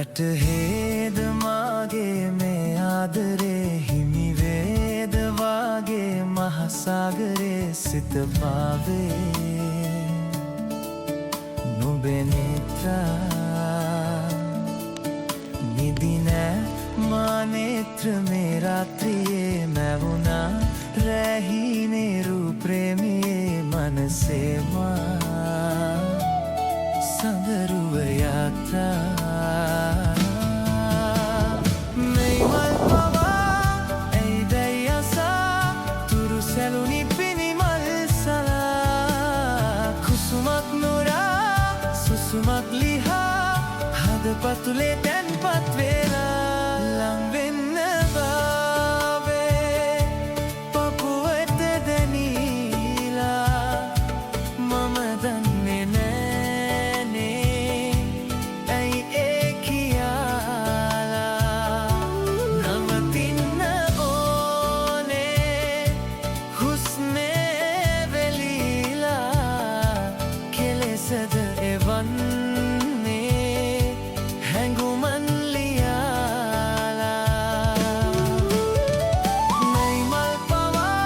වැටහේද මාගේ මේ ආදරේ හිමි වේද වාගේ මහසාගරේ සිත පාවේ නුඹේ නේත්‍රා නිදි නෑ මා නේත්‍ර මේ රාත්‍රියේ මැවුනා රැහිනේරු ප්‍රේමියේ මනසේ මා සඳරුව යාත්‍රා මෙයිමල් පවා ඇයිදැයි අසා තුරු සැලුනි පිනිමල් සලා කුසුමක් නොරා සුසුමක් ලිහා හදපතුලේ තැන්පත් වෙලා ලංවෙන්න බාවේ පපුවට දැනීලා මම දන්නේ නෑනේ ඇයි ඒ කියාලා නවතින්න ඕනේ හුස්මේ වෙලීලා කෙලෙසද එවන්නේ හැඟුමන් ලියාලා මෙයිමල් පවා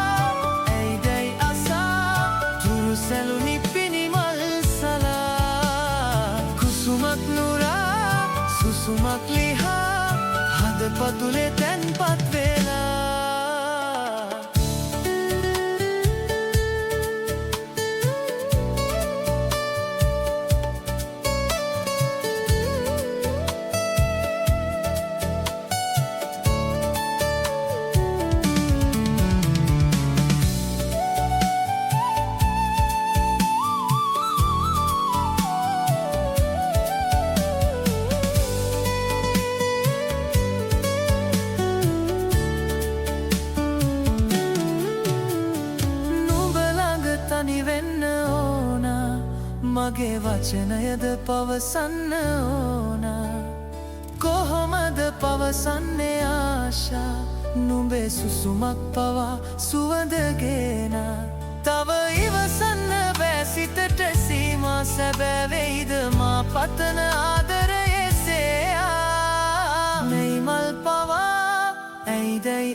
ඇයිදැයි අසා තුරු සැලුනි පිනිමල් සලා කුසුමක් නුරා සුසුමක් ලිහා හදපතුලේ තැන්පත් වෙලා තනි වෙන්න ඕන මගේ වචනයද පවසන්න ඕන කොහොමද පවසන්නේ ආශා නුඹේ සුසුමක් පවා සුවඳගෙන තව ඉවසන්න බෑ සිතට සීමා සැබෑ වෙයිද මා පතන ආදරයේ සේයා මෙයිමල් පවා ඇයිදැයි